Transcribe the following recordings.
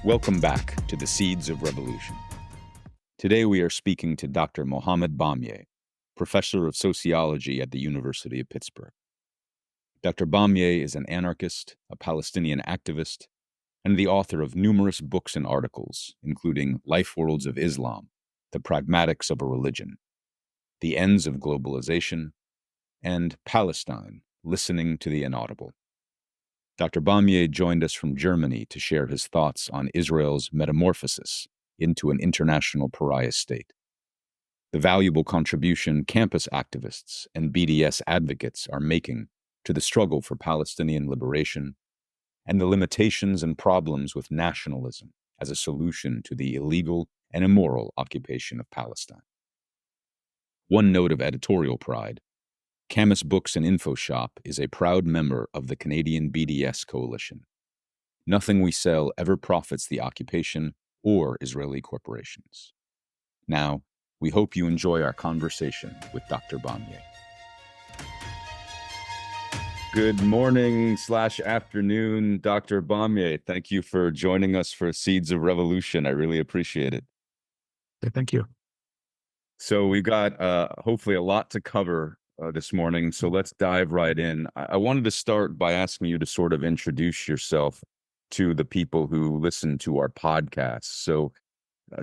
Welcome back to the Seeds of Revolution. Today we are speaking to Dr. Mohammed Bamyeh, professor of sociology at the University of Pittsburgh. Dr. Bamyeh is an anarchist, a Palestinian activist, and the author of numerous books and articles, including Life Worlds of Islam, The Pragmatics of a Religion, The Ends of Globalization, and Palestine, Listening to the Inaudible. Dr. Bamyeh joined us from Germany to share his thoughts on Israel's metamorphosis into an international pariah state, the valuable contribution campus activists and BDS advocates are making to the struggle for Palestinian liberation, and the limitations and problems with nationalism as a solution to the illegal and immoral occupation of Palestine. One note of editorial pride: Camus Books and Info Shop is a proud member of the Canadian BDS coalition. Nothing we sell ever profits the occupation or Israeli corporations. Now, we hope you enjoy our conversation with Dr. Bamyeh. Good morning/afternoon, Dr. Bamyeh. Thank you for joining us for Seeds of Revolution. I really appreciate it. Thank you. So we've got hopefully a lot to cover this morning, so let's dive right in. I wanted to start by asking you to sort of introduce yourself to the people who listen to our podcast. So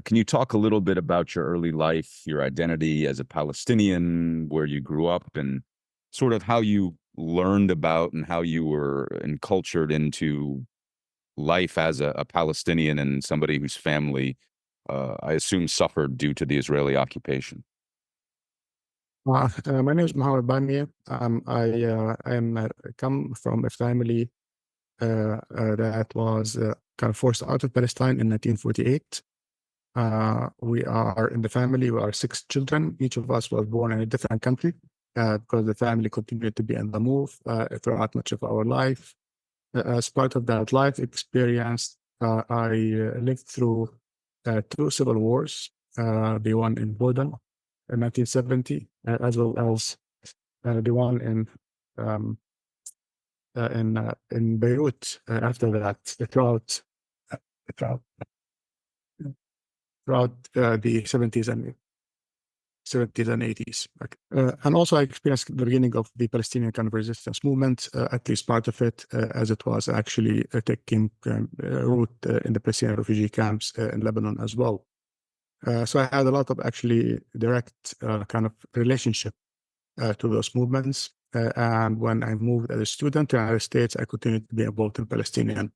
can you talk a little bit about your early life, your identity as a Palestinian, where you grew up, and sort of how you learned about and how you were encultured into life as a Palestinian and somebody whose family, I assume, suffered due to the Israeli occupation? My name is Mohammed Bamyeh. I come from a family that was kind of forced out of Palestine in 1948. We are in the family, we are 6 children. Each of us was born in a different country because the family continued to be on the move throughout much of our life. As part of that life experience, I lived through 2 civil wars, the one in Jordan in 1970, as well as the one in Beirut after that, throughout the 70s and 80s. And also I experienced the beginning of the Palestinian kind of resistance movement, at least part of it, as it was actually taking root in the Palestinian refugee camps in Lebanon as well. So I had a lot of actually direct kind of relationship to those movements. And when I moved as a student to the United States, I continued to be involved in Palestinian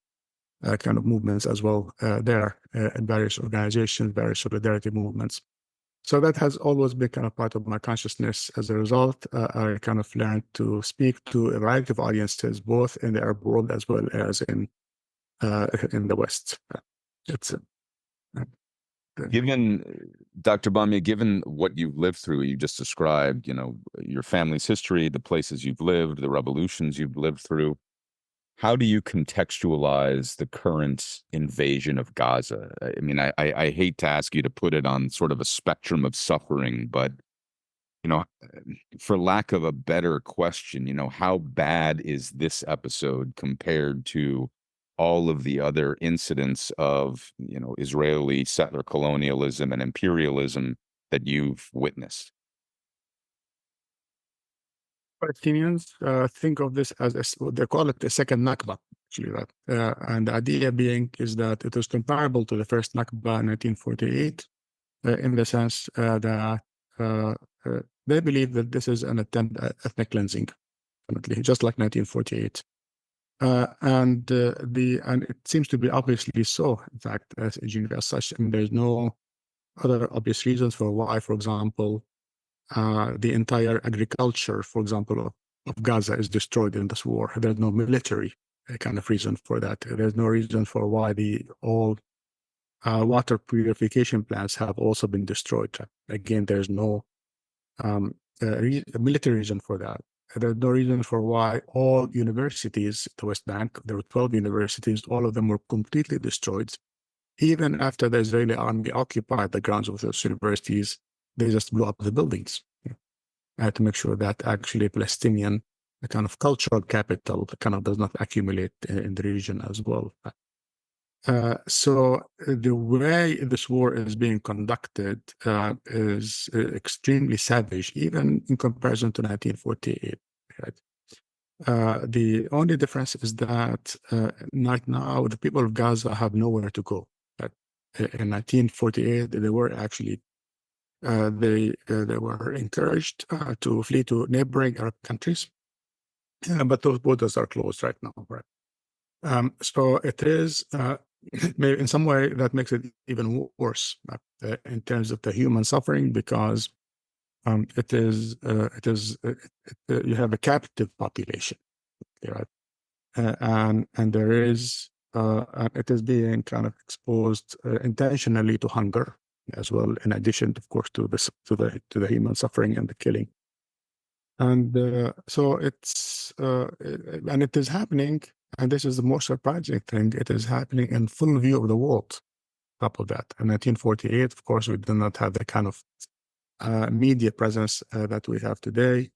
kind of movements as well there in various organizations, various solidarity movements. So that has always been kind of part of my consciousness. As a result, I kind of learned to speak to a variety of audiences, both in the Arab world as well as in the West. Dr. Bamyeh, given what you've lived through, you just described, your family's history, the places you've lived, the revolutions you've lived through, how do you contextualize the current invasion of Gaza? I mean, I hate to ask you to put it on sort of a spectrum of suffering, but, for lack of a better question, how bad is this episode compared to all of the other incidents of, Israeli settler colonialism and imperialism that you've witnessed? Palestinians think of this as they call it the second Nakba, actually. And the idea being is that it was comparable to the first Nakba in 1948, in the sense that they believe that this is an attempt at ethnic cleansing, just like 1948. And it seems to be obviously so, in fact, as such. I mean, there's no other obvious reasons for why, for example, the entire agriculture, for example, of Gaza is destroyed in this war. There's no military kind of reason for that. There's no reason for why all water purification plants have also been destroyed. Again, there's no military reason for that. There's no reason for why all universities, the West Bank, there were 12 universities, all of them were completely destroyed. Even after the Israeli army occupied the grounds of those universities, they just blew up the buildings to make sure that actually Palestinian, the kind of cultural capital, kind of does not accumulate in the region as well. So the way this war is being conducted is extremely savage, even in comparison to 1948. Right? The only difference is that right now the people of Gaza have nowhere to go. But in 1948, they were actually they were encouraged to flee to neighboring Arab countries, but those borders are closed right now. Right. So it is maybe in some way that makes it even worse in terms of the human suffering, because you have a captive population, right? And there is it is being kind of exposed intentionally to hunger as well, in addition, of course, to the human suffering and the killing. And so it's and it is happening, and this is the most surprising thing. It is happening in full view of the world. Top of that, in 1948, of course, we did not have the kind of media presence that we have today.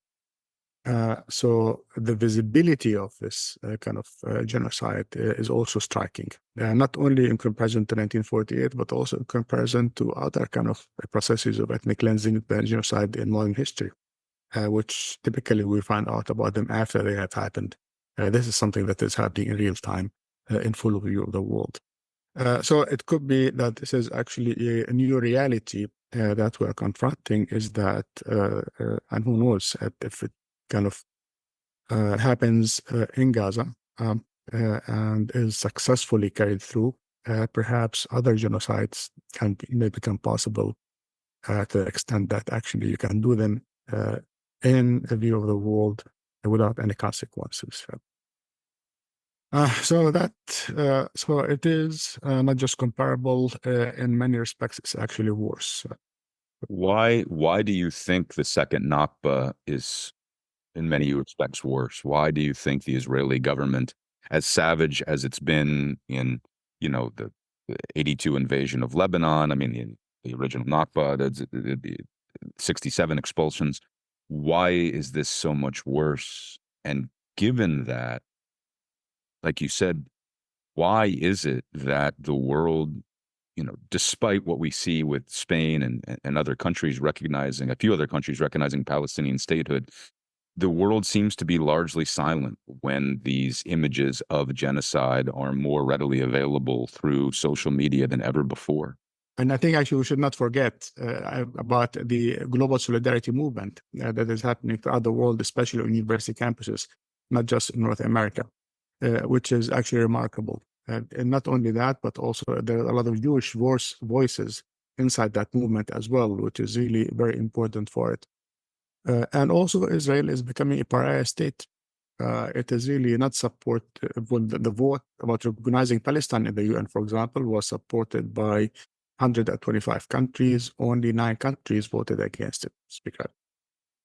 So the visibility of this kind of genocide is also striking, not only in comparison to 1948, but also in comparison to other kind of processes of ethnic cleansing and genocide in modern history, which typically we find out about them after they have happened. This is something that is happening in real time, in full view of the world. So it could be that this is actually a new reality that we're confronting, is that, and who knows if it kind of happens in Gaza and is successfully carried through, perhaps other genocides may become possible to the extent that actually you can do them in a view of the world without any consequences. So it is not just comparable. In many respects, it's actually worse. Why do you think the second Nakba is in many respects worse? Why do you think the Israeli government, as savage as it's been in, the 82 invasion of Lebanon, I mean, the original Nakba, the 67 expulsions, why is this so much worse? And given that, like you said, why is it that the world, despite what we see with Spain and other countries recognizing, a few other countries recognizing Palestinian statehood, the world seems to be largely silent when these images of genocide are more readily available through social media than ever before? And I think actually we should not forget about the global solidarity movement that is happening throughout the world, especially on university campuses, not just in North America, which is actually remarkable. And not only that, but also there are a lot of Jewish voices inside that movement as well, which is really very important for it. And also Israel is becoming a pariah state. It is really not support. The vote about recognizing Palestine in the UN, for example, was supported by 125 countries. Only 9 countries voted against it. Speaker.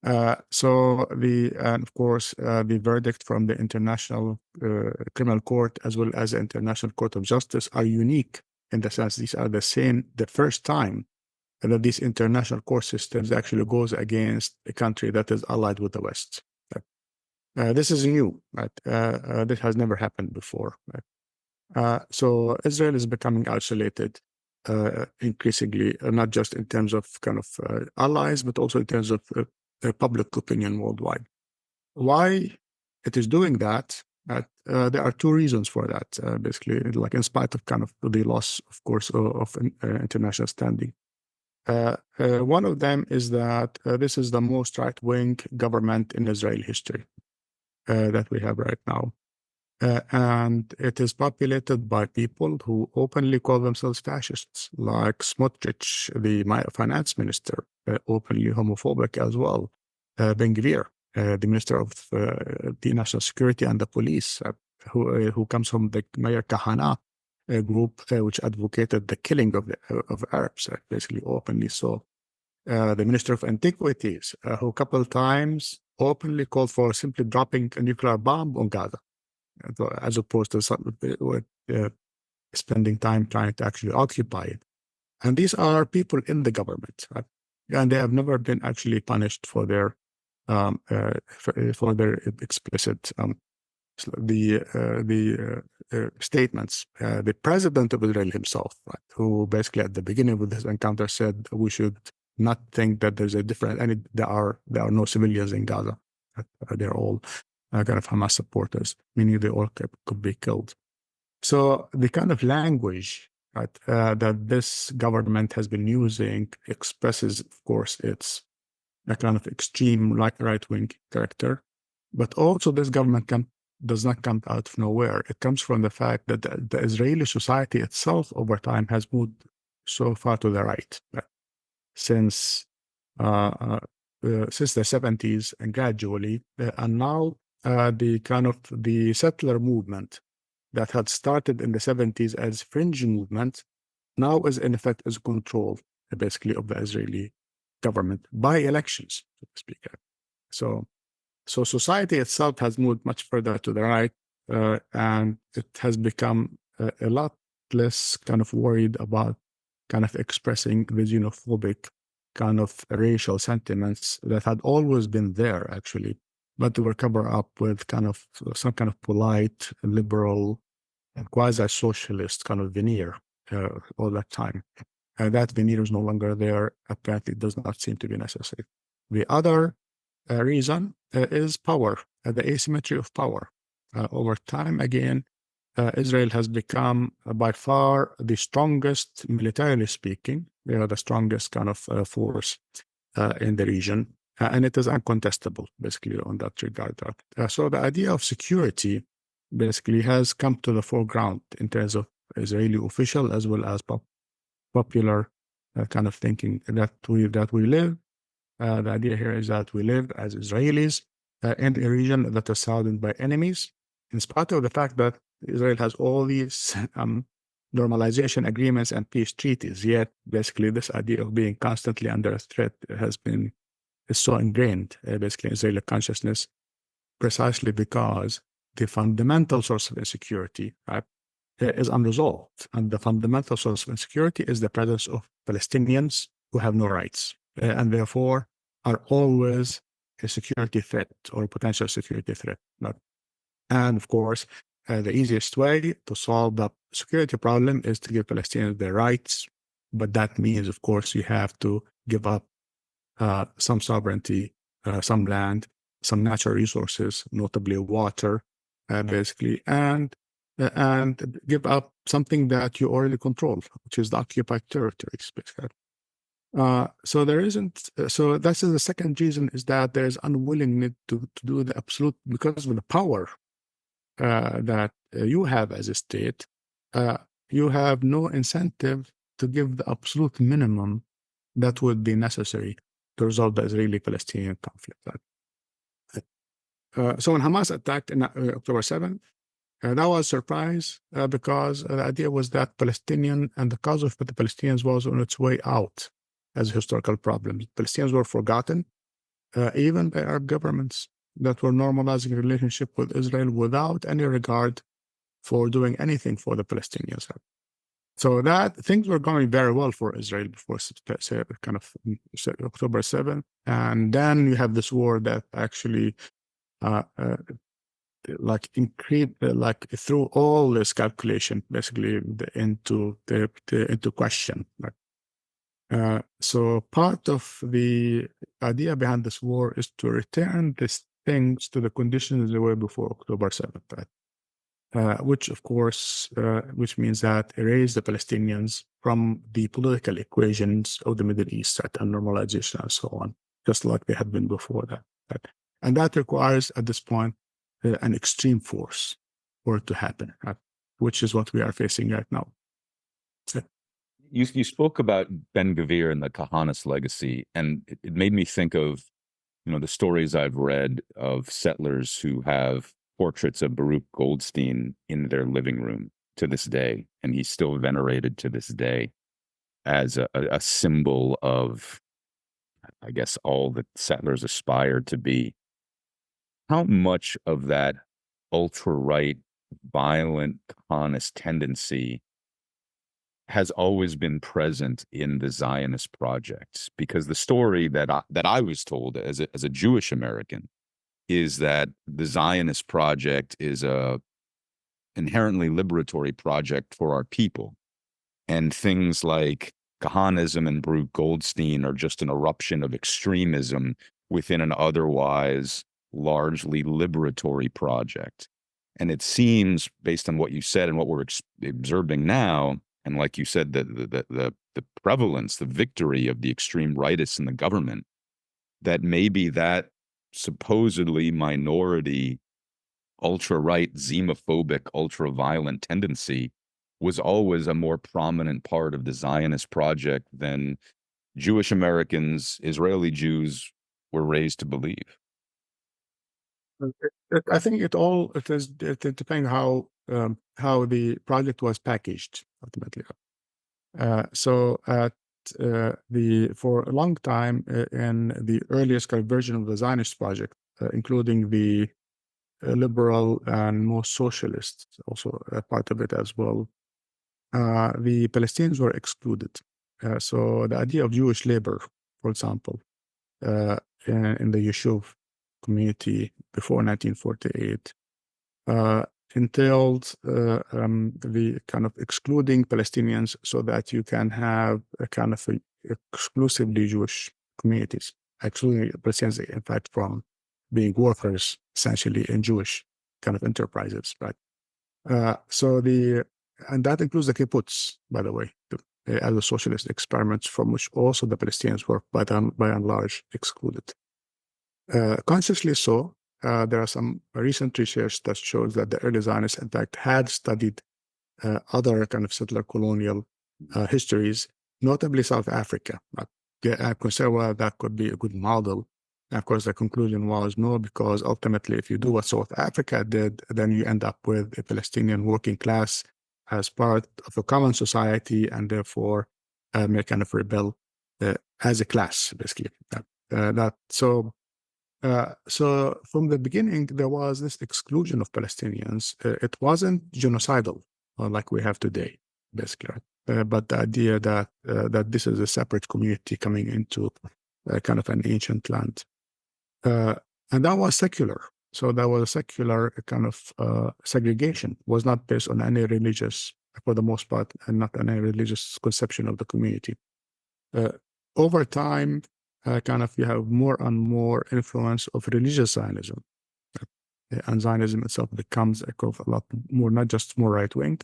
And of course, the verdict from the International Criminal Court as well as the International Court of Justice are unique in the sense these are the first time that these international court systems actually goes against a country that is allied with the West. This is new, right? This has never happened before. Right? So Israel is becoming isolated increasingly, not just in terms of kind of allies, but also in terms of public opinion worldwide. Why it is doing that? There are 2 reasons for that. Basically, like in spite of kind of the loss, of course, of international standing. One of them is that this is the most right-wing government in Israeli history that we have right now. And it is populated by people who openly call themselves fascists, like Smotrich, the finance minister, openly homophobic as well. Ben-Gvir, the minister of the national security and the police, who comes from the Mayor Kahana group, which advocated the killing of Arabs, basically openly. So the minister of antiquities, who a couple of times openly called for simply dropping a nuclear bomb on Gaza, as opposed to spending time trying to actually occupy it. And these are people in the government, right? And they have never been actually punished for their explicit the statements. The president of Israel himself, right, who basically at the beginning of this encounter said we should not think that there's a different, and there are no civilians in Gaza. They're all kind of Hamas supporters, meaning they all could be killed. So the kind of language, right, that this government has been using expresses, of course, its a kind of extreme right-wing character, but also this government does not come out of nowhere. It comes from the fact that the Israeli society itself over time has moved so far to the right since the 70s and gradually, and now the kind of the settler movement that had started in the 70s as fringe movement now is in effect is control basically of the Israeli government by elections, so to speak. So society itself has moved much further to the right, and it has become a lot less kind of worried about kind of expressing the xenophobic kind of racial sentiments that had always been there, actually, but they were covered up with kind of some kind of polite, liberal, and quasi-socialist kind of veneer all that time. That veneer is no longer there. Apparently, it does not seem to be necessary. The other reason is power, the asymmetry of power. Over time, again, Israel has become by far the strongest, militarily speaking, the strongest kind of force in the region. And it is uncontestable, basically, on that regard. So the idea of security basically has come to the foreground in terms of Israeli official as well as popular kind of thinking that we live. The idea here is that we live as Israelis in a region that is surrounded by enemies, in spite of the fact that Israel has all these normalization agreements and peace treaties. Yet, basically, this idea of being constantly under threat is so ingrained, basically, in Israeli consciousness, precisely because the fundamental source of insecurity, right, is unresolved. And the fundamental source of insecurity is the presence of Palestinians who have no rights and therefore are always a security threat or a potential security threat. And of course, the easiest way to solve the security problem is to give Palestinians their rights. But that means, of course, you have to give up some sovereignty, some land, some natural resources, notably water, basically, and give up something that you already control, which is the occupied territories. So there isn't. So that's the second reason is that there is unwillingness to do the absolute because of the power that you have as a state. You have no incentive to give the absolute minimum that would be necessary to resolve the Israeli-Palestinian conflict. So when Hamas attacked in October 7th, that was a surprise because the idea was that Palestinian and the cause of the Palestinians was on its way out as a historical problem. Palestinians were forgotten, even by Arab governments that were normalizing relationship with Israel without any regard for doing anything for the Palestinians. So that things were going very well for Israel before kind of October 7th. And then you have this war that actually like increase, like threw all this calculation basically into question. So part of the idea behind this war is to return these things to the conditions they were before October 7th, right? Which of course, which means that erase the Palestinians from the political equations of the Middle East, right, and normalization and so on, just like they had been before that. Right? And that requires, at this point, an extreme force for it to happen, right? Which is what we are facing right now. You spoke about Ben Gvir and the Kahanis legacy, and it made me think of, the stories I've read of settlers who have portraits of Baruch Goldstein in their living room to this day, and he's still venerated to this day as a symbol of, I guess, all that settlers aspired to be. How much of that ultra-right, violent Kahanist tendency has always been present in the Zionist projects? Because the story that I was told as a Jewish American is that the Zionist project is a inherently liberatory project for our people. And things like Kahanism and Baruch Goldstein are just an eruption of extremism within an otherwise largely liberatory project. And it seems, based on what you said and what we're observing now, and like you said, the prevalence, the victory of the extreme rightists in the government, that maybe that supposedly minority, ultra-right, xenophobic, ultra-violent tendency was always a more prominent part of the Zionist project than Jewish Americans, Israeli Jews were raised to believe. I think it depends how the project was packaged ultimately. For a long time in the earliest kind of version of the Zionist project, including the liberal and most socialist, also a part of it as well, the Palestinians were excluded. So the idea of Jewish labor, for example, in the Yishuv community before 1948, entailed the kind of excluding Palestinians so that you can have a kind of exclusively Jewish communities, excluding Palestinians, in fact, from being workers essentially in Jewish kind of enterprises, right? And that includes the kibbutz, by the way, as a socialist experiment from which also the Palestinians were by and large excluded. Consciously so, there are some recent research that shows that the early Zionists, in fact, had studied other kind of settler colonial histories, notably South Africa. I consider well, that could be a good model. And of course, the conclusion was no, because ultimately, if you do what South Africa did, then you end up with a Palestinian working class as part of a common society, and therefore may kind of rebel as a class, basically. So from the beginning, there was this exclusion of Palestinians. It wasn't genocidal like we have today, basically, right? But the idea that this is a separate community coming into kind of an ancient land. And that was secular. So that was a secular kind of segregation, was not based on any religious, for the most part, and not any religious conception of the community. Over time, kind of you have more and more influence of religious Zionism. And Zionism itself becomes a lot more, not just more right-wing,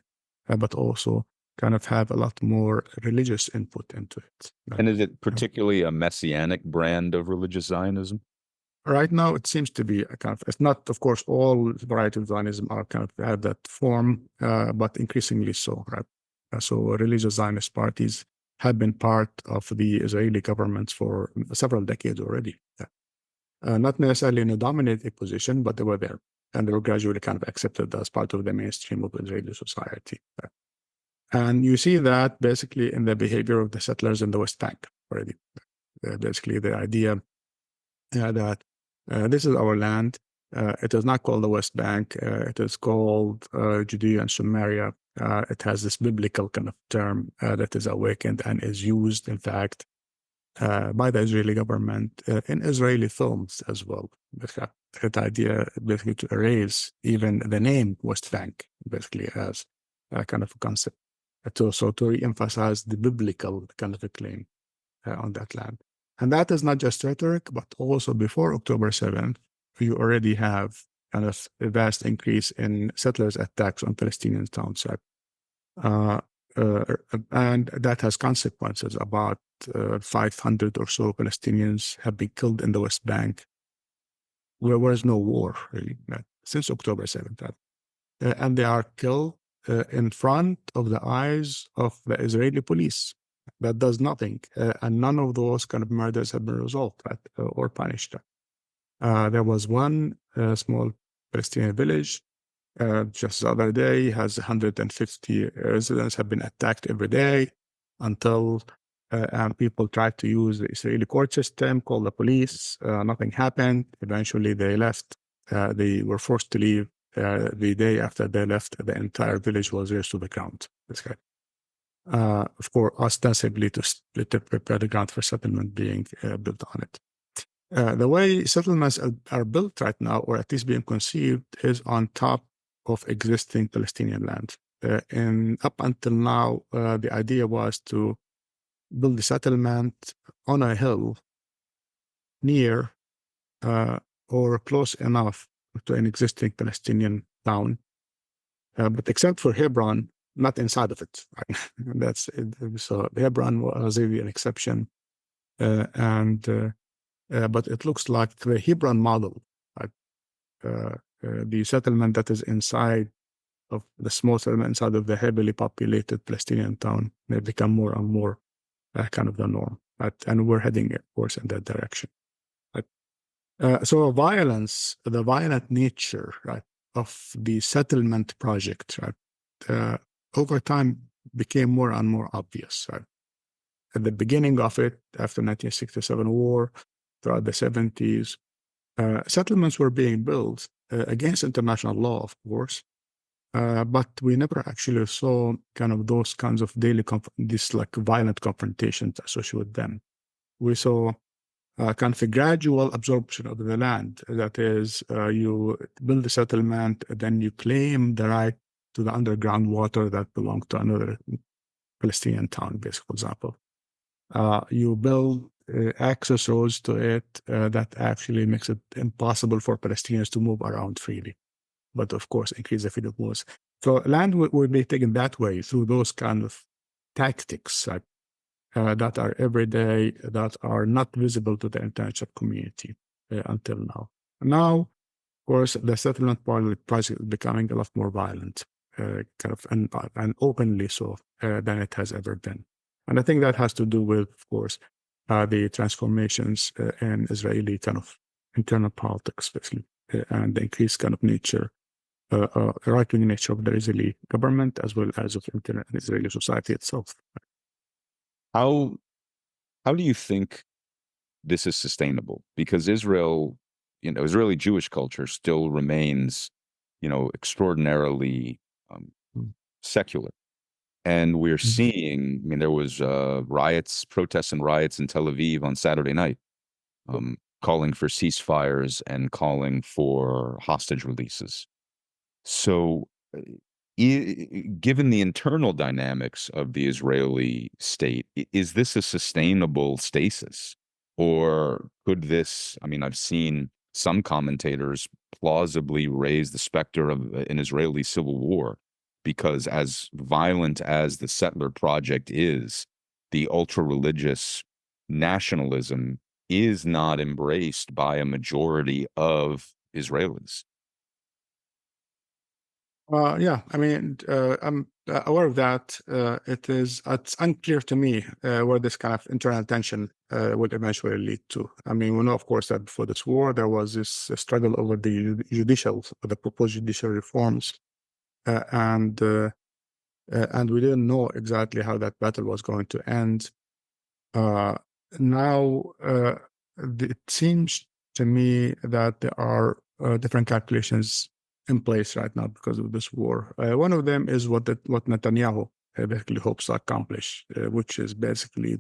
but also kind of have a lot more religious input into it. And is it particularly a messianic brand of religious Zionism? Right now, it seems to be a kind of, it's not, of course, all varieties of Zionism are kind of have that form, but increasingly so, right? So religious Zionist parties have been part of the Israeli governments for several decades already. Not necessarily in a dominating position, but they were there. And they were gradually kind of accepted as part of the mainstream of Israeli society. And you see that basically in the behavior of the settlers in the West Bank already. Basically, the idea that this is our land. It is not called the West Bank. It is called Judea and Samaria. It has this biblical kind of term that is awakened and is used, in fact, by the Israeli government in Israeli films as well. That idea basically to erase even the name West Bank, basically as a kind of a concept. So to re-emphasize the biblical kind of a claim on that land. And that is not just rhetoric, but also before October 7th, you already have kind of a vast increase in settlers' attacks on Palestinian towns. And that has consequences. About 500 or so Palestinians have been killed in the West Bank, where there is no war, really, since October 7th. And they are killed in front of the eyes of the Israeli police. That does nothing. And none of those kind of murders have been resolved or punished. There was one small Palestinian village just the other day, has 150 residents have been attacked every day until people tried to use the Israeli court system, call the police. Nothing happened. Eventually, they left. They were forced to leave. The day after they left, the entire village was razed to the ground. Of course, ostensibly to prepare the ground for settlement being built on it. The way settlements are built right now, or at least being conceived, is on top of existing Palestinian land. And up until now, the idea was to build a settlement on a hill near or close enough to an existing Palestinian town, but except for Hebron, not inside of it. Right? That's it. So Hebron was really an exception, but it looks like the Hebron model, right? The settlement that is inside of the small settlement inside of the heavily populated Palestinian town may become more and more kind of the norm, right? And we're heading, of course, in that direction. Right? So violence, the violent nature, right, of the settlement project, right, over time became more and more obvious. Right? At the beginning of it, after 1967 war, throughout the 70s, settlements were being built against international law, of course, but we never actually saw kind of those kinds of these like violent confrontations associated with them. We saw kind of a gradual absorption of the land. That is, you build a settlement, then you claim the right to the underground water that belonged to another Palestinian town, basically, for example. You build access roads to it that actually makes it impossible for Palestinians to move around freely, but of course increase the freedom of movement. So land will be taken that way through those kind of tactics that are everyday, that are not visible to the international community until now. Now, of course, the settlement project is becoming a lot more violent, kind of and openly so than it has ever been. And I think that has to do with, of course, the transformations in Israeli kind of internal politics, basically, and the increased kind of nature, right-wing nature of the Israeli government, as well as of Israeli society itself. How do you think this is sustainable? Because Israel, Israeli Jewish culture still remains, extraordinarily Mm. secular. And we're Mhm. seeing, there was protests and riots in Tel Aviv on Saturday night, calling for ceasefires and calling for hostage releases. So, given the internal dynamics of the Israeli state, is this a sustainable stasis? Or could this, I've seen some commentators plausibly raise the specter of an Israeli civil war, because as violent as the settler project is, the ultra-religious nationalism is not embraced by a majority of Israelis. Yeah, I'm aware of that. It's unclear to me where this kind of internal tension would eventually lead to. We know, of course, that before this war, there was this struggle over the proposed judicial reforms, and we didn't know exactly how that battle was going to end. Now, it seems to me that there are different calculations in place right now because of this war. One of them is what Netanyahu basically hopes to accomplish, which is basically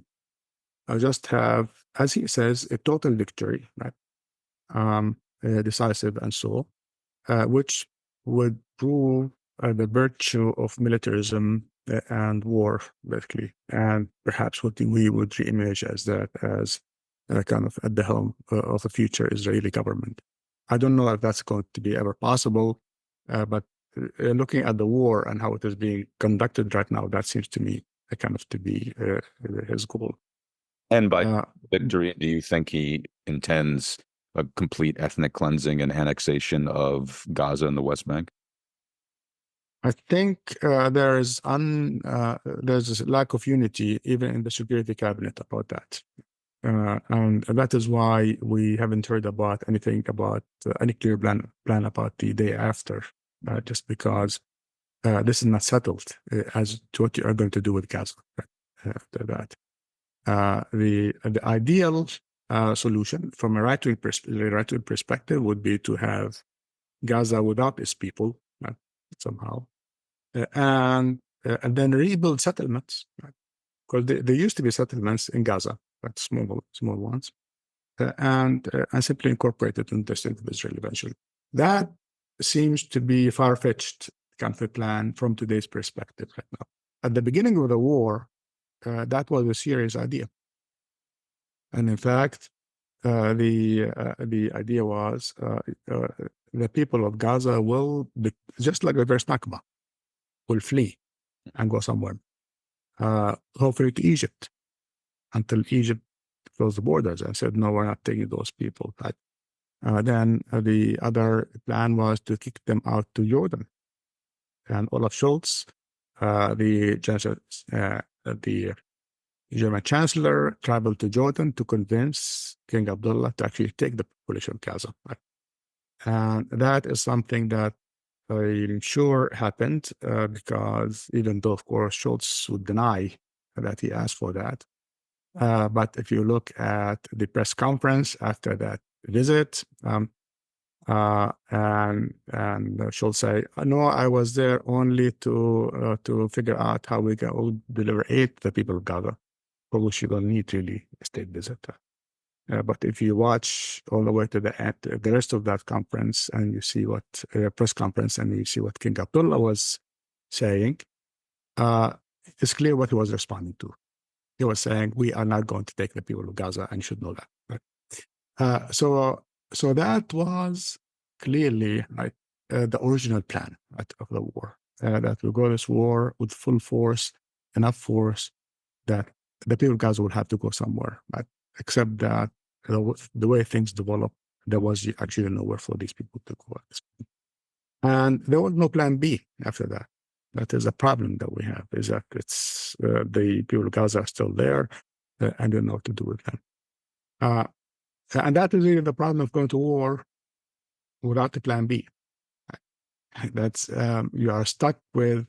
just have, as he says, a total victory, right? Decisive and so, which would prove the virtue of militarism and war, basically, and perhaps what we would reimage as kind of at the helm of a future Israeli government. I don't know if that's going to be ever possible, but looking at the war and how it is being conducted right now, that seems to me kind of to be his goal. And by Uh, victory, do you think he intends a complete ethnic cleansing and annexation of Gaza and the West Bank? I think there's a lack of unity even in the security cabinet about that. And that is why we haven't heard about anything about any clear plan about the day after, just because this is not settled as to what you are going to do with Gaza after that. The ideal solution from a right-wing perspective would be to have Gaza without its people somehow, and then rebuild settlements, right? Because there used to be settlements in Gaza, but small ones, and simply incorporate it into the state of Israel eventually. That seems to be far-fetched kind of a plan from today's perspective right now. At the beginning of the war, that was a serious idea. And in fact, the idea was the people of Gaza will, just like the first Nakba, will flee and go somewhere, hopefully to Egypt, until Egypt closed the borders and said, no, we're not taking those people. But then the other plan was to kick them out to Jordan. And Olaf Scholz, the German chancellor, traveled to Jordan to convince King Abdullah to actually take the population of Gaza. Right? And that is something that I'm sure happened because even though, of course, Scholz would deny that he asked for that. But if you look at the press conference after that visit, and Scholz say, no, I was there only to figure out how we can deliver aid to the people of Gaza, for which you don't need really a state visit. But if you watch all the way to the end, the rest of that conference, and you see what press conference, and you see what King Abdullah was saying, it's clear what he was responding to. He was saying, we are not going to take the people of Gaza, and you should know that. Right? So that was clearly the original plan of the war, that we go this war with full force, enough force that the people of Gaza would have to go somewhere. Right? Except that the way things developed, there was actually nowhere for these people to go. And there was no plan B after that. That is a problem that we have, is that it's the people of Gaza are still there and don't know what to do with them. And that is really the problem of going to war without a plan B. That's you are stuck with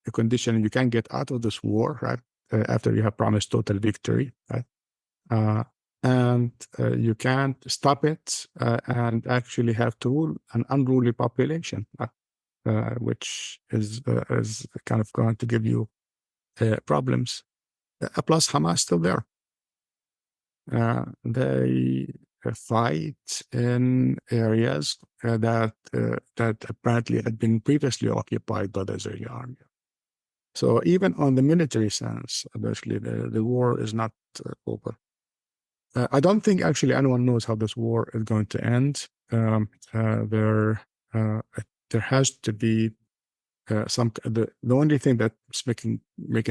a condition, you can't get out of this war, right? After you have promised total victory, right? And you can't stop it and actually have to rule an unruly population, which is kind of going to give you problems. Plus, Hamas still there. They fight in areas that apparently had been previously occupied by the Israeli army. So even on the military sense, basically, the war is not over. I don't think actually anyone knows how this war is going to end. There has to be the only thing that's making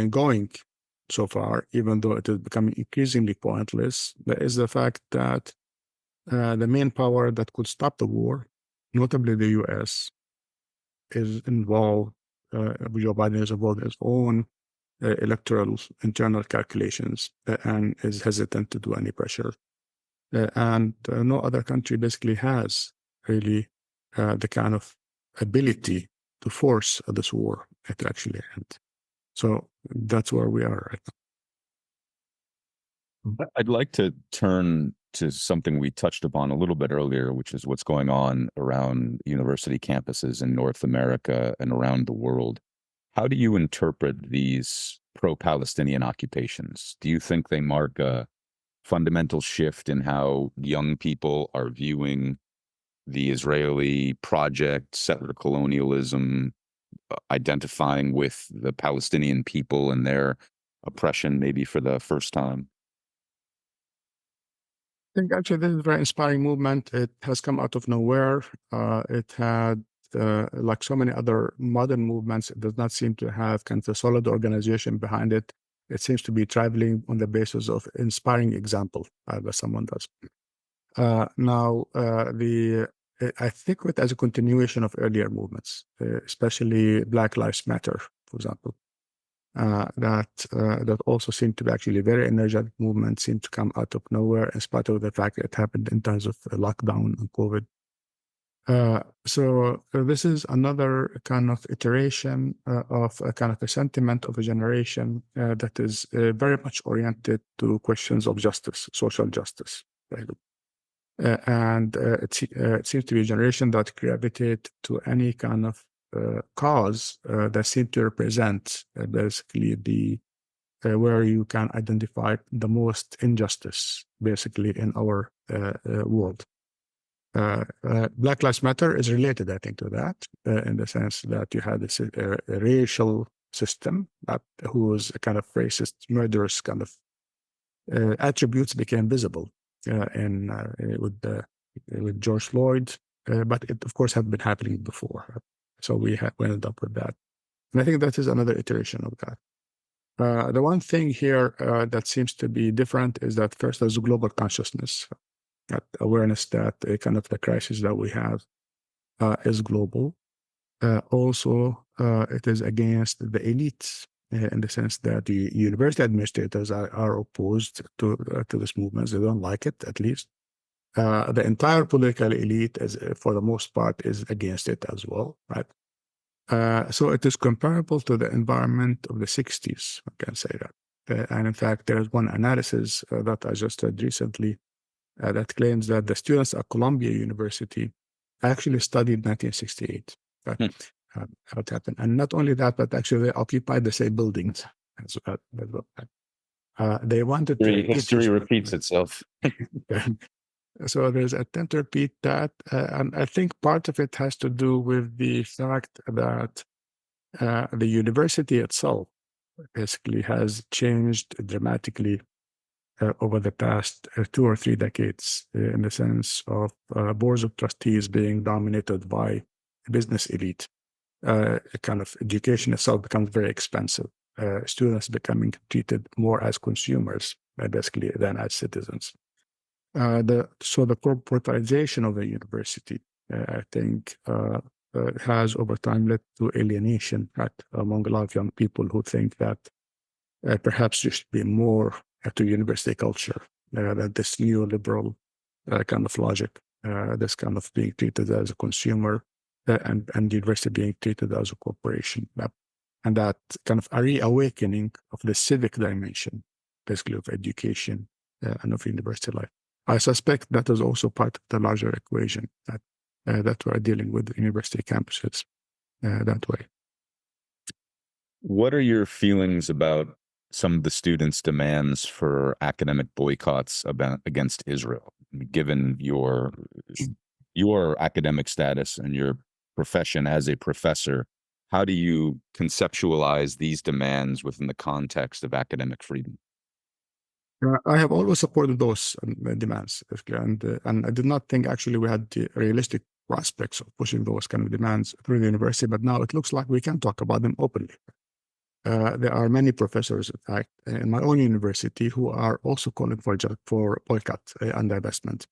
going so far, even though it is becoming increasingly pointless, is the fact that the main power that could stop the war, notably the U.S., is involved. Joe Biden is involved in his own electoral internal calculations and is hesitant to do any pressure. And no other country basically has really the kind of ability to force this war to actually end. So that's where we are right now. I'd like to turn to something we touched upon a little bit earlier, which is what's going on around university campuses in North America and around the world. How do you interpret these pro-Palestinian occupations? Do you think they mark a fundamental shift in how young people are viewing the Israeli project, settler colonialism, identifying with the Palestinian people and their oppression maybe for the first time? I think actually this is a very inspiring movement. It has come out of nowhere. It had, like so many other modern movements, it does not seem to have kind of a solid organization behind it. It seems to be traveling on the basis of inspiring example that someone does. I think of it as a continuation of earlier movements, especially Black Lives Matter, for example. That also seemed to be actually a very energetic movement, seemed to come out of nowhere, in spite of the fact that it happened in terms of lockdown and COVID. So this is another kind of iteration of a kind of a sentiment of a generation that is very much oriented to questions of justice, social justice. And it seems to be a generation that gravitate to any kind of cause that seem to represent basically the where you can identify the most injustice basically in our world. Black Lives Matter is related, I think, to that, in the sense that you had this racial system that whose kind of racist, murderous kind of attributes became visible in with George Floyd, but it of course had been happening before. So we ended up with that, and I think that is another iteration of that. The one thing here that seems to be different is that first there's a global consciousness, that awareness that kind of the crisis that we have is global. Also, it is against the elites in the sense that the university administrators are opposed to this movement. They don't like it, at least. The entire political elite, for the most part, is against it as well, right? So it is comparable to the environment of the 60s, I can say that. And in fact, there's one analysis that I just read recently that claims that the students at Columbia University actually studied 1968. But, what happened. And not only that, but actually they occupied the same buildings as well. They wanted to repeat History repeats itself. So there's a attempt to repeat that. And I think part of it has to do with the fact that the university itself basically has changed dramatically over the past 2 or 3 decades, in the sense of boards of trustees being dominated by business elite. Kind of education itself becomes very expensive. Students becoming treated more as consumers, basically, than as citizens. So the corporatization of the university, I think, has over time led to alienation among a lot of young people who think that perhaps there should be more to university culture than this neoliberal kind of logic, this kind of being treated as a consumer and the university being treated as a corporation. And that kind of a reawakening of the civic dimension, basically, of education and of university life. I suspect that is also part of the larger equation that we're dealing with university campuses that way. What are your feelings about some of the students' demands for academic boycotts against Israel, given your academic status and your profession as a professor? How do you conceptualize these demands within the context of academic freedom? I have always supported those demands, and I did not think actually we had the realistic prospects of pushing those kind of demands through the university, but now it looks like we can talk about them openly. There are many professors, in fact, in my own university who are also calling for boycott and divestment.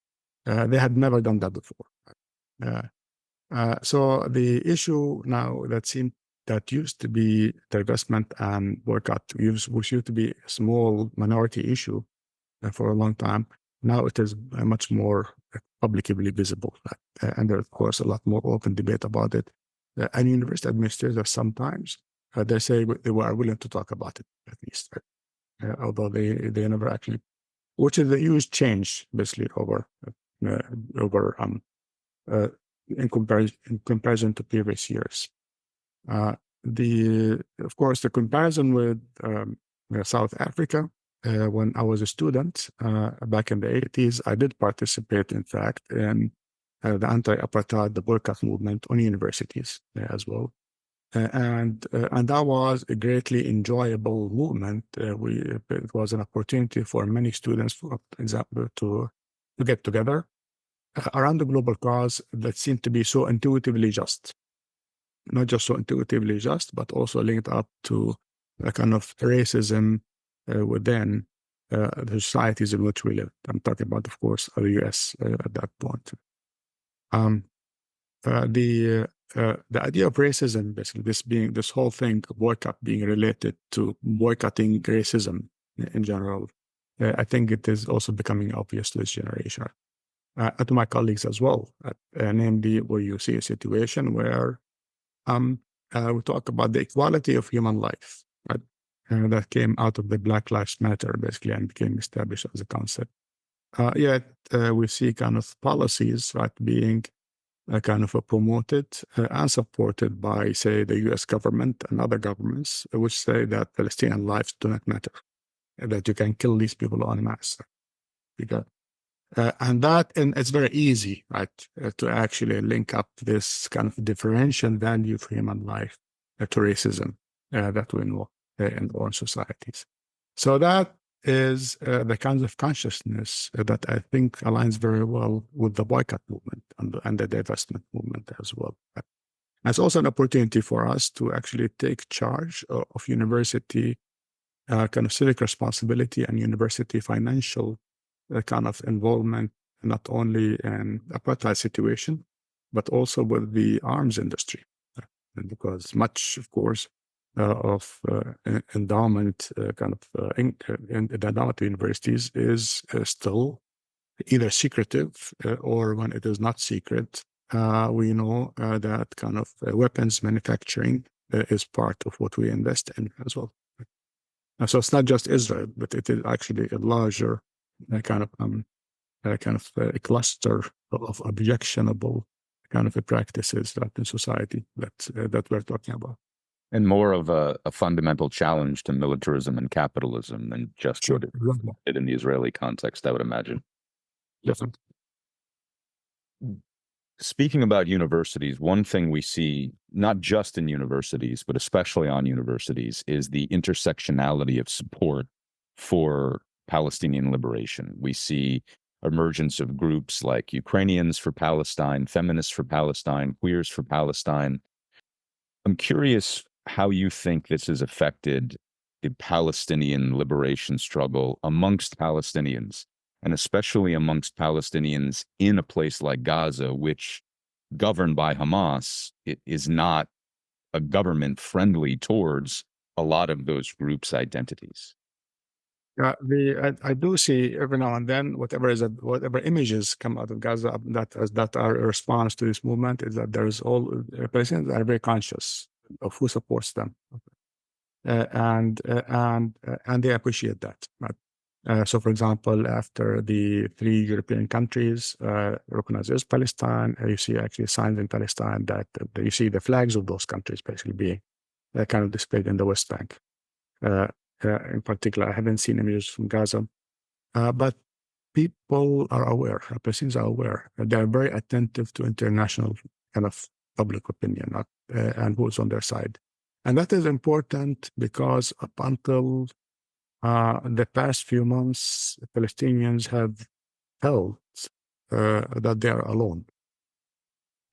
They had never done that before. So the issue now that used to be divestment and boycott, which used to be a small minority issue for a long time, now it is much more publicly visible. And there's, of course, a lot more open debate about it. And university administrators sometimes, they say they were willing to talk about it, at least, although they never actually, which is a huge change, basically, in comparison to previous years. Of course, the comparison with South Africa, when I was a student back in the 80s, I did participate, in fact, in the anti-apartheid, the boycott movement on universities as well. And that was a greatly enjoyable movement. It was an opportunity for many students, for example, to get together around the global cause that seemed to be so intuitively just. Not just so intuitively just, but also linked up to a kind of racism within the societies in which we live. I'm talking about, of course, the US at that point. The idea of racism, basically, this whole thing, boycott, being related to boycotting racism in general, I think it is also becoming obvious to this generation. To my colleagues as well, namely where you see a situation where we talk about the equality of human life, right? That came out of the Black Lives Matter, basically, and became established as a concept. Yet we see kind of policies, right, being kind of promoted and supported by, say, the US government and other governments, which say that Palestinian lives do not matter, that you can kill these people en masse. And it's very easy, right, to actually link up this kind of differential value for human life to racism that we know in our societies. So that is the kinds of consciousness that I think aligns very well with the boycott movement and the divestment movement as well. It's also an opportunity for us to actually take charge of university kind of civic responsibility and university financial kind of involvement, not only in apartheid situation, but also with the arms industry. Because much, of course, of endowment in the endowment of universities is still either secretive or when it is not secret, we know that kind of weapons manufacturing is part of what we invest in as well. So it's not just Israel, but it is actually a larger kind of a cluster of objectionable kind of practices that in society that we're talking about. And more of a fundamental challenge to militarism and capitalism than just Sure. what it did in the Israeli context, I would imagine. Definitely. Speaking about universities, one thing we see, not just in universities, but especially on universities, is the intersectionality of support for Palestinian liberation. We see emergence of groups like Ukrainians for Palestine, feminists for Palestine, queers for Palestine. I'm curious how you think this has affected the Palestinian liberation struggle amongst Palestinians, and especially amongst Palestinians in a place like Gaza, which, governed by Hamas, it is not a government friendly towards a lot of those groups' identities. I do see every now and then whatever images come out of Gaza that are a response to this movement is that there's all Palestinians are very conscious of who supports them, and they appreciate that. Right? So, for example, after the 3 European countries recognize Palestine, you see actually signs in Palestine that you see the flags of those countries basically being kind of displayed in the West Bank. In particular, I haven't seen images from Gaza, but people are aware, Palestinians are aware. They are very attentive to international kind of public opinion and who's on their side. And that is important because up until the past few months, Palestinians have felt that they are alone.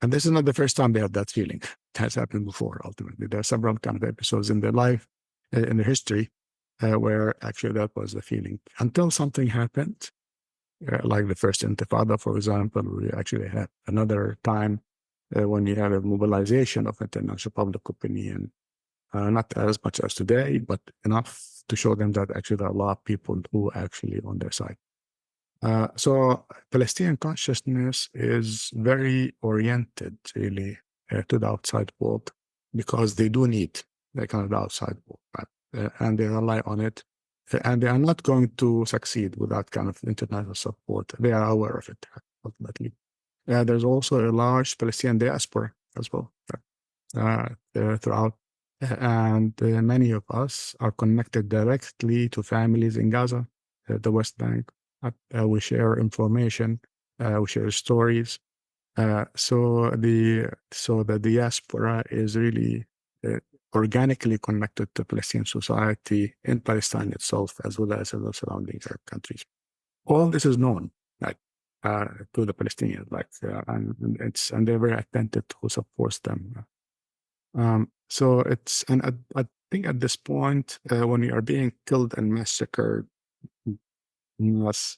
And this is not the first time they have that feeling. It has happened before, ultimately. There are several kind of episodes in their life, in their history, where actually that was the feeling. Until something happened, like the first Intifada, for example, we actually had another time when you have a mobilization of international public opinion, not as much as today, but enough to show them that actually there are a lot of people who are actually on their side. So Palestinian consciousness is very oriented really to the outside world because they do need the kind of the outside world, right? And they rely on it. And they are not going to succeed without kind of international support. They are aware of it, ultimately. There's also a large Palestinian diaspora as well throughout. And many of us are connected directly to families in Gaza, the West Bank. We share information, we share stories. So the diaspora is really organically connected to Palestinian society in Palestine itself, as well as in the surrounding Arab countries. All this is known, like to the Palestinians, and they're very attentive to who supports them. So I think at this point, when you are being killed and massacred, yes,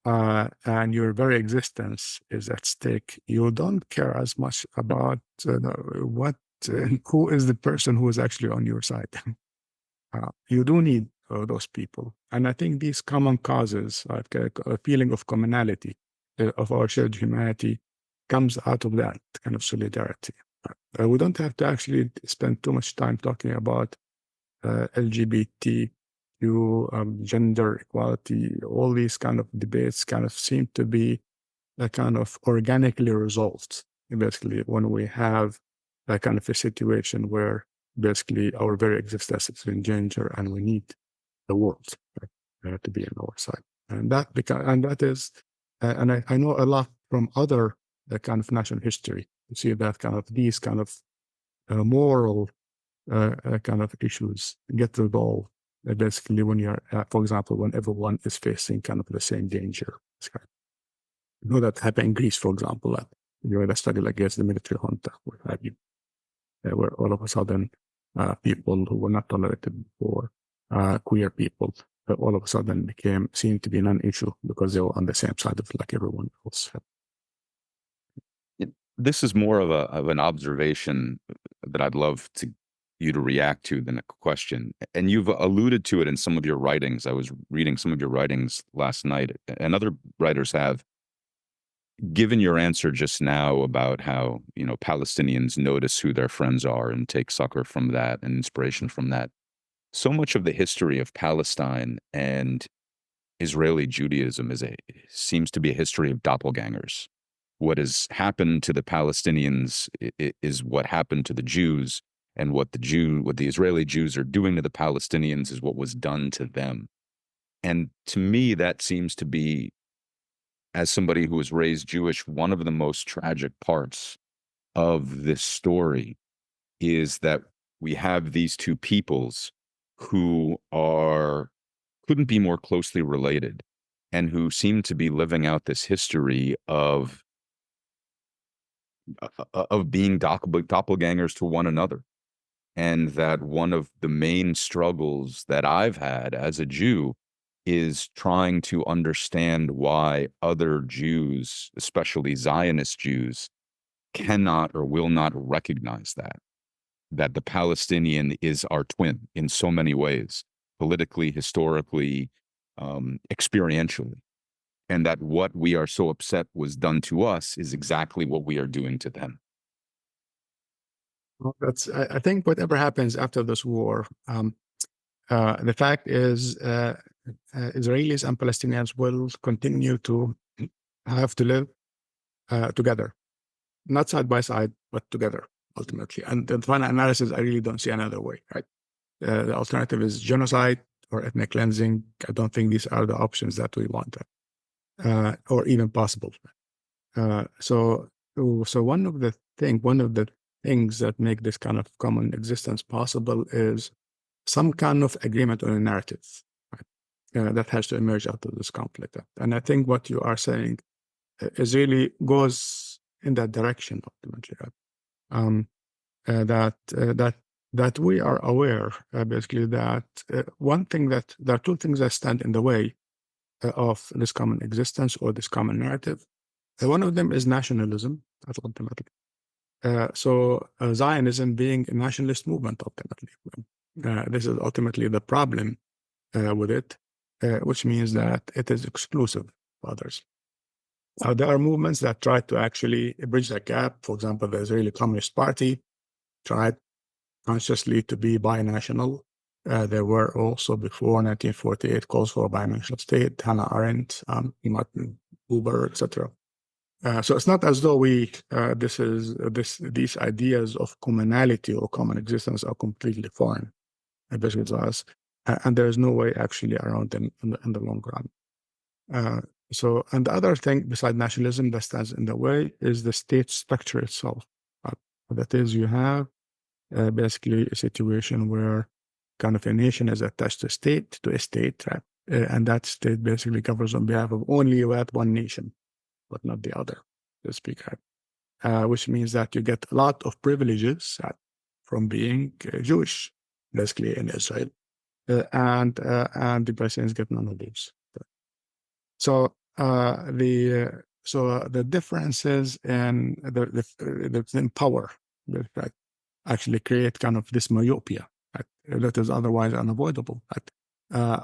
and your very existence is at stake, you don't care as much about who is the person who is actually on your side. You do need those people. And I think these common causes, like a feeling of commonality of our shared humanity, comes out of that kind of solidarity. We don't have to actually spend too much time talking about LGBT, gender equality. All these kind of debates kind of seem to be kind of organically resolved, basically, when we have a kind of a situation where basically our very existence is in danger and we need the world to be on our side. And that is And I know a lot from other kind of national history to see that kind of these kind of moral kind of issues get resolved basically when you're, for example, when everyone is facing kind of the same danger. You know that happened in Greece, for example, that you had a struggle against the military junta, what have you, where all of a sudden people who were not tolerated before, queer people, all of a sudden seemed to be non-issue because they were on the same side of like everyone else. This is more of an observation that I'd love you to react to than a question. And you've alluded to it in some of your writings. I was reading some of your writings last night, and other writers have. Given your answer just now about how, Palestinians notice who their friends are and take succor from that and inspiration from that, so much of the history of Palestine and Israeli Judaism seems to be a history of doppelgangers. What has happened to the Palestinians is what happened to the Jews, and what the Israeli Jews are doing to the Palestinians is what was done to them. And to me, that seems to be, as somebody who was raised Jewish, one of the most tragic parts of this story is that we have these two peoples who couldn't be more closely related, and who seem to be living out this history of being doppelgangers to one another. And that one of the main struggles that I've had as a Jew is trying to understand why other Jews, especially Zionist Jews, cannot or will not recognize that the Palestinian is our twin in so many ways, politically, historically, experientially. And that what we are so upset was done to us is exactly what we are doing to them. Well, I think whatever happens after this war, the fact is Israelis and Palestinians will continue to have to live together, not side by side, but together ultimately. And the final analysis, I really don't see another way, right? The alternative is genocide or ethnic cleansing. I don't think these are the options that we want, or even possible. So one of the things that make this kind of common existence possible is some kind of agreement on a narrative, right? That has to emerge out of this conflict. And I think what you are saying is really goes in that direction ultimately. Right? That we are aware, basically, that one thing that there are two things that stand in the way of this common existence or this common narrative. One of them is nationalism, ultimately. So Zionism being a nationalist movement, ultimately. This is ultimately the problem with it, which means that it is exclusive to others. There are movements that try to actually bridge that gap. For example, the Israeli Communist Party tried consciously to be binational. There were also, before 1948, calls for a binational state, Hannah Arendt, Martin Buber, etc. So it's not as though these ideas of commonality or common existence are completely foreign, especially to us, and there is no way actually around them in the long run. And the other thing besides nationalism that stands in the way is the state structure itself. That is, you have basically a situation where kind of a nation is attached to a state, right? And that state basically governs on behalf of only one nation, but not the other, to speak, which means that you get a lot of privileges from being Jewish, basically, in Israel, and the Palestinians get none of these. So the differences in the power, right, actually create kind of this myopia, right, that is otherwise unavoidable. Right?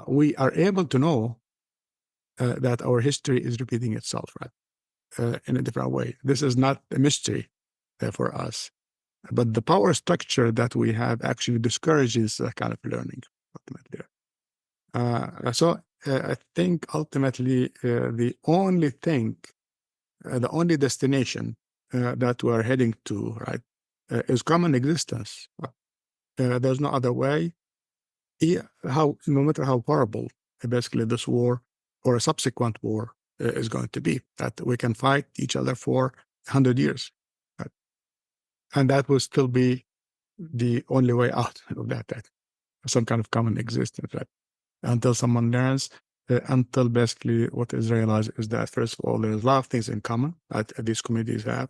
We are able to know that our history is repeating itself, right, in a different way. This is not a mystery for us, but the power structure that we have actually discourages that kind of learning, ultimately. So I think ultimately the only thing, the only destination that we're heading to, right, is common existence. There's no other way. No matter how horrible, basically, this war or a subsequent war is going to be, that we can fight each other for 100 years. Right? And that will still be the only way out of that some kind of common existence, right? Until someone learns, until basically what is realized is that, first of all, there's a lot of things in common that these communities have.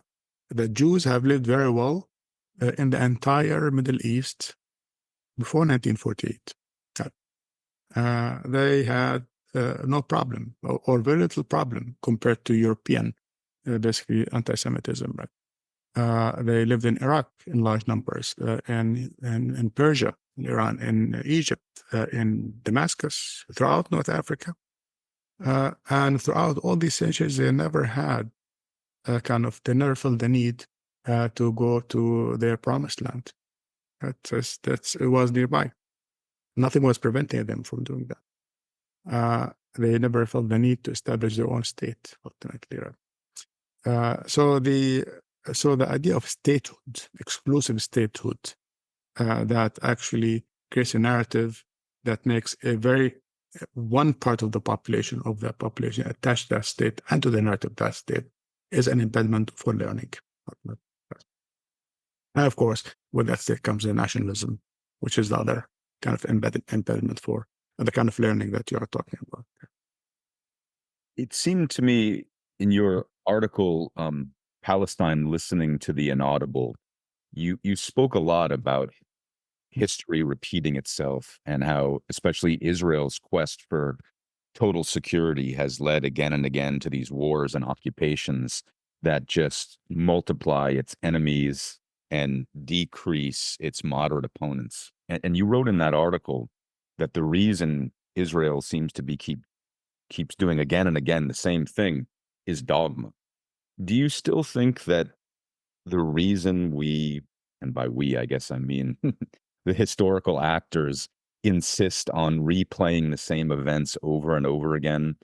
The Jews have lived very well in the entire Middle East before 1948. They had no problem or very little problem compared to European, basically anti-Semitism, right? They lived in Iraq in large numbers, and in Persia, in Iran, in Egypt, in Damascus, throughout North Africa. And throughout all these centuries, they never had they never felt the need to go to their promised land. It was nearby. Nothing was preventing them from doing that. They never felt the need to establish their own state, ultimately. Right? So the idea of statehood, exclusive statehood, that actually creates a narrative that makes one part of the population attached to that state and to the narrative of that state, is an impediment for learning. And of course, with that state comes the nationalism, which is the other kind of impediment for the kind of learning that you are talking about. It seemed to me in your article, Palestine Listening to the Inaudible, you spoke a lot about history repeating itself and how especially Israel's quest for total security has led again and again to these wars and occupations that just multiply its enemies and decrease its moderate opponents. And you wrote in that article that the reason Israel seems to be keeps doing again and again the same thing is dogma. Do you still think that the reason we, and by we, I guess I mean the historical actors, insist on replaying the same events over and over again,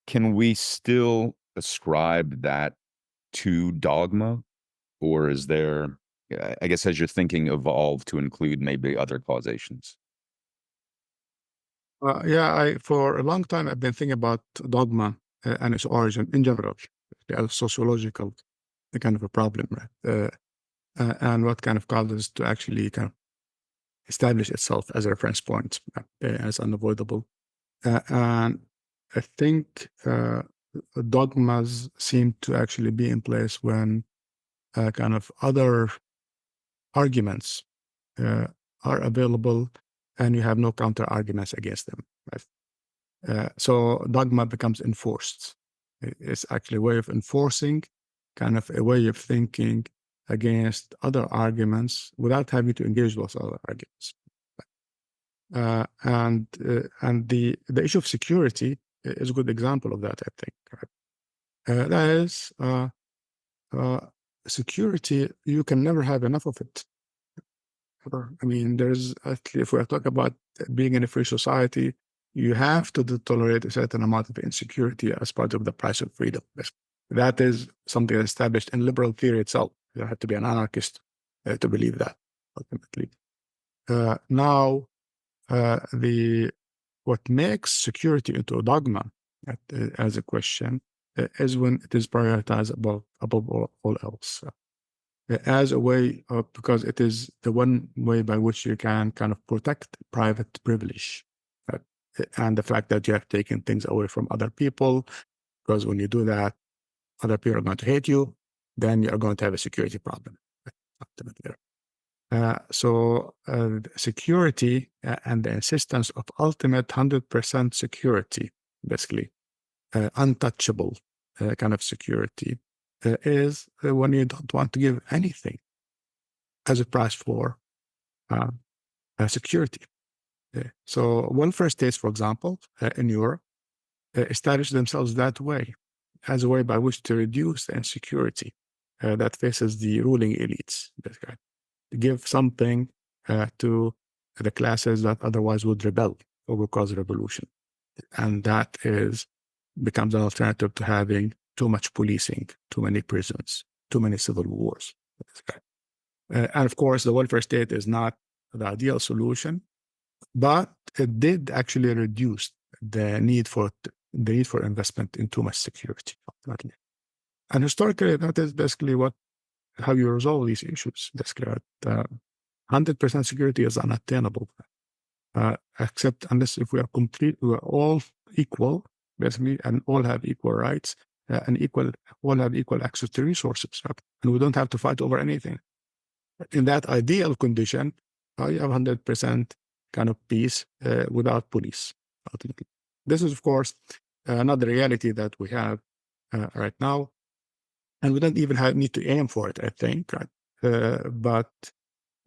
can we still ascribe that to dogma? Or is there, I guess, has your thinking evolved to include maybe other causations? For a long time, I've been thinking about dogma and its origin in general, a sociological kind of a problem, right? And what kind of causes to actually kind of establish itself as a reference point, as unavoidable. And I think dogmas seem to actually be in place when kind of other arguments are available and you have no counter arguments against them. Right? So dogma becomes enforced. It's actually a way of enforcing, kind of a way of thinking against other arguments without having to engage those other arguments. And the issue of security is a good example of that, I think. Right? That is, security, you can never have enough of it. I mean, if we're talking about being in a free society, you have to tolerate a certain amount of insecurity as part of the price of freedom. That is something established in liberal theory itself. You have to be an anarchist to believe that, ultimately. Now, what makes security into a dogma as a question is when it is prioritized above all else. As a way of, because it is the one way by which you can kind of protect private privilege, and the fact that you have taken things away from other people, because when you do that, other people are going to hate you, then you're going to have a security problem. So security and the insistence of ultimate 100% security, basically untouchable kind of security, is when you don't want to give anything as a price for security. So welfare states, for example, in Europe, establish themselves that way, as a way by which to reduce the insecurity that faces the ruling elites, basically. To give something to the classes that otherwise would rebel or would cause revolution. And that becomes an alternative to having too much policing, too many prisons, too many civil wars. And of course, the welfare state is not the ideal solution, but it did actually reduce the need for the need for investment in too much security, ultimately. And historically, that is basically how you resolve these issues. Basically, 100% security is unattainable, except unless if we are all equal, basically, and all have equal rights and all have equal access to resources, and we don't have to fight over anything. In that ideal condition, you have 100% kind of peace without police, ultimately. This is, of course, not the reality that we have right now, and we don't even need to aim for it, I think. Right? But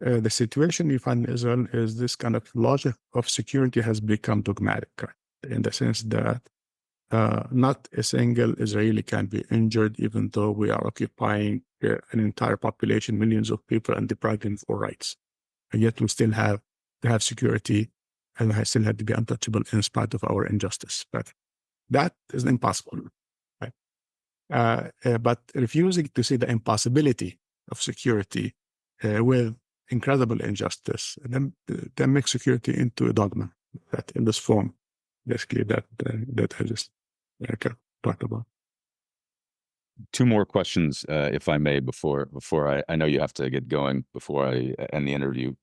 the situation you find in Israel is this kind of logic of security has become dogmatic, right? In the sense that not a single Israeli can be injured, even though we are occupying an entire population, millions of people, and depriving them of rights. And yet we still have to have security, and we still have to be untouchable in spite of our injustice. But that is impossible. Right? But refusing to see the impossibility of security with incredible injustice, then makes security into a dogma that in this form, basically, that I just talked about. Two more questions, if I may, before I know you have to get going before I end the interview.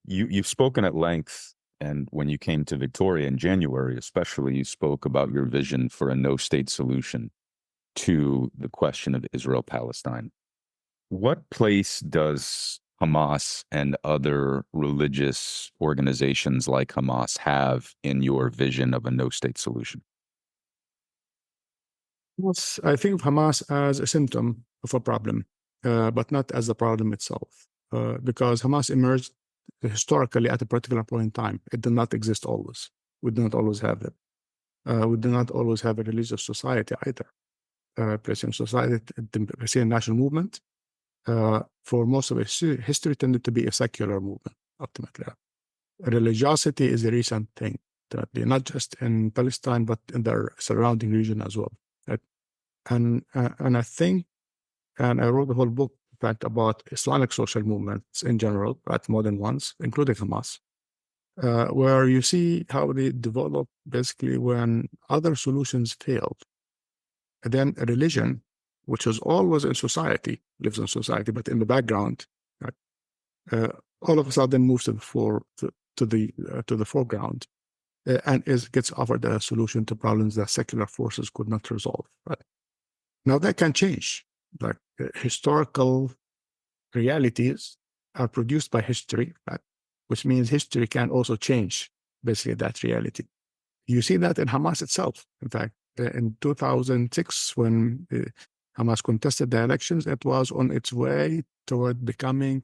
You've spoken at length, and when you came to Victoria in January, especially, you spoke about your vision for a no-state solution to the question of Israel-Palestine. What place does Hamas and other religious organizations like Hamas have in your vision of a no-state solution? Yes, I think of Hamas as a symptom of a problem, but not as the problem itself, because Hamas emerged historically at a particular point in time. It did not exist always. We do not always have it. We do not always have a religious society either. Palestinian society, the Palestinian national movement, for most of its history, tended to be a secular movement, ultimately. Religiosity is a recent thing, not just in Palestine, but in the surrounding region as well. Right? And I think, and I wrote a whole book, in fact, about Islamic social movements in general, right, more than once, including Hamas, where you see how they develop basically when other solutions failed. And then a religion, which is always in society, lives in society, but in the background, right, all of a sudden moves to the foreground, and gets offered a solution to problems that secular forces could not resolve. Right? Now that can change. Like historical realities are produced by history, right? Which means history can also change basically that reality. You see that in Hamas itself. In fact, in 2006, when Hamas contested the elections, it was on its way toward becoming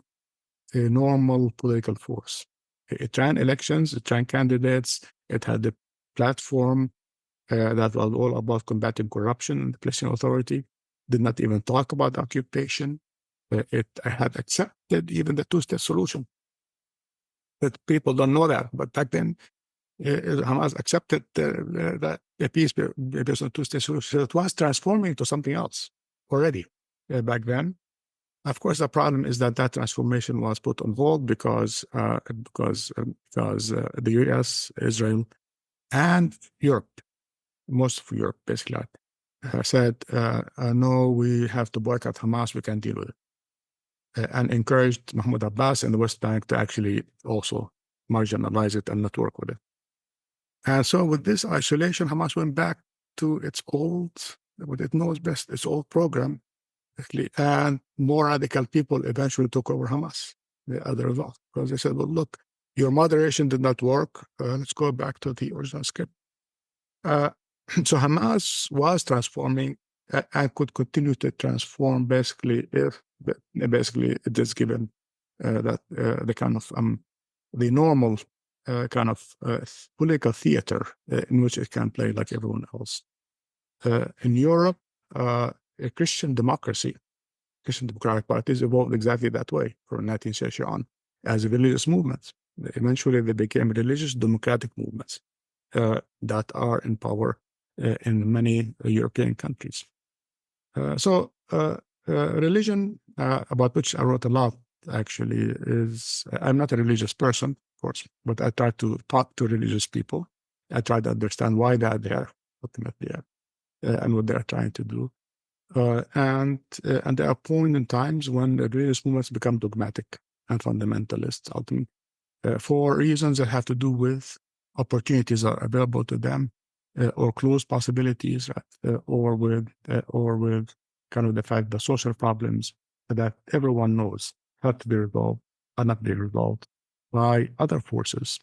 a normal political force. It ran elections, it ran candidates, it had a platform that was all about combating corruption in the Palestinian Authority, did not even talk about occupation. It had accepted even the two-state solution. That people don't know that, but back then, Hamas accepted that a peace based on two-state solution. So it was transforming into something else already back then. Of course, the problem is that transformation was put on hold because the U.S., Israel, and Europe, most of Europe, basically, said, no, we have to boycott Hamas, we can't deal with it. And encouraged Mahmoud Abbas and the West Bank to actually also marginalize it and not work with it. And so with this isolation, Hamas went back to its old, what it knows best, its old program, and more radical people eventually took over Hamas as a result. Because they said, well, look, your moderation did not work. Let's go back to the original script. So Hamas was transforming and could continue to transform basically if it is given that the kind of the normal kind of political theater in which it can play like everyone else. In Europe, a Christian democracy, Christian democratic parties evolved exactly that way from 19th century on as religious movements. Eventually, they became religious democratic movements that are in power in many European countries. So religion, about which I wrote a lot, actually, is I'm not a religious person, of course, but I try to talk to religious people. I try to understand why they are there. ultimately, and what they're trying to do. And there are points in times when the religious movements become dogmatic and fundamentalist, ultimately, for reasons that have to do with opportunities that are available to them, or closed possibilities, or with kind of the fact that social problems that everyone knows have to be resolved are not being resolved by other forces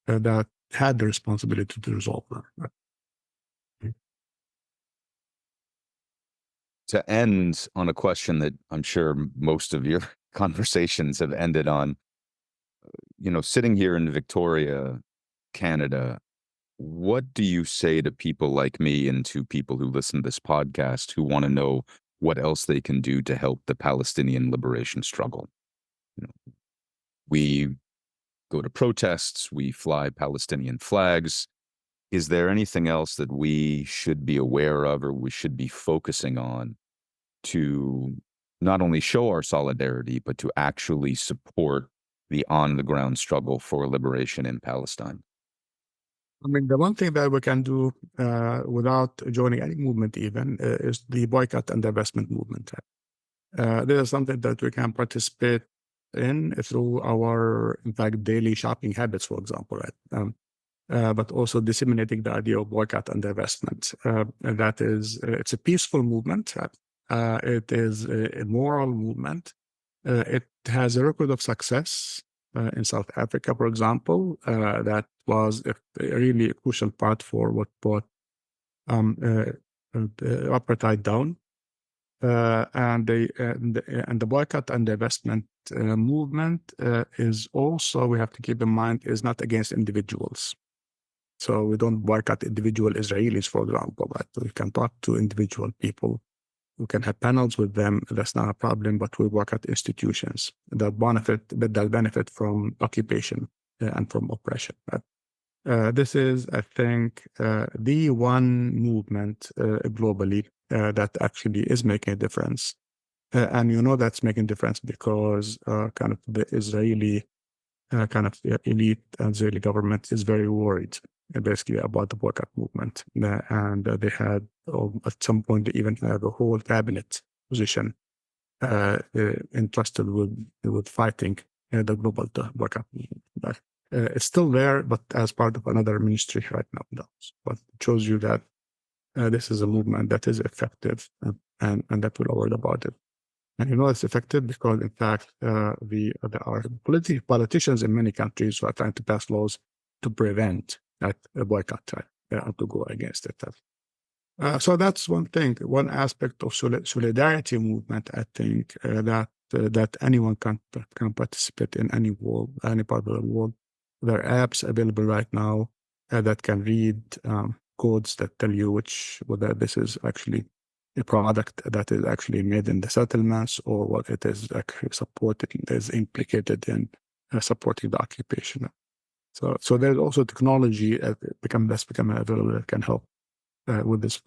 that had the responsibility to resolve them. Right? To end on a question that I'm sure most of your conversations have ended on, sitting here in Victoria, Canada, what do you say to people like me and to people who listen to this podcast who want to know what else they can do to help the Palestinian liberation struggle? We go to protests, we fly Palestinian flags. Is there anything else that we should be aware of or we should be focusing on to not only show our solidarity, but to actually support the on-the-ground struggle for liberation in Palestine? I mean, the one thing that we can do without joining any movement even is the boycott and divestment movement. This is something that we can participate in through our, in fact, daily shopping habits, for example, right? But also disseminating the idea of boycott and divestment. And that is, it's a peaceful movement. It is a moral movement. It has a record of success in South Africa, for example. That was a really crucial part for what brought apartheid down. And the boycott and divestment movement is also, we have to keep in mind, is not against individuals. So we don't boycott individual Israelis, for example. Right? We can talk to individual people. We can have panels with them. That's not a problem. But we boycott institutions that benefit from occupation and from oppression. Right? This is, I think, the one movement globally that actually is making a difference. And that's making a difference because kind of the Israeli kind of elite and Israeli government is very worried basically about the boycott movement. And they had, at some point, they even have a whole cabinet position entrusted with fighting the global boycott movement. But, it's still there, but as part of another ministry right now. But it shows you that this is a movement that is effective and that we're worried about it. And it's effective because, in fact, there are politicians in many countries who are trying to pass laws to prevent that boycott and to go against it. So that's one thing, one aspect of solidarity movement, I think, that anyone can participate in any part of the world. There are apps available right now that can read codes that tell you whether this is actually a product that is actually made in the settlements or what it is actually supported, is implicated in supporting the occupation. So there's also technology that's become available that can help with this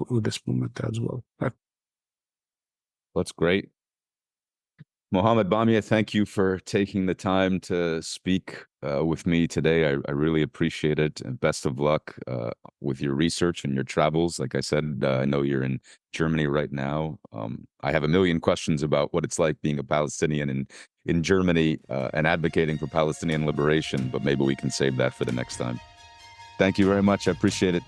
movement as well. That's great. Mohammed Bamyeh, thank you for taking the time to speak with me today. I really appreciate it. And best of luck with your research and your travels. Like I said, I know you're in Germany right now. I have a million questions about what it's like being a Palestinian in Germany and advocating for Palestinian liberation, but maybe we can save that for the next time. Thank you very much. I appreciate it.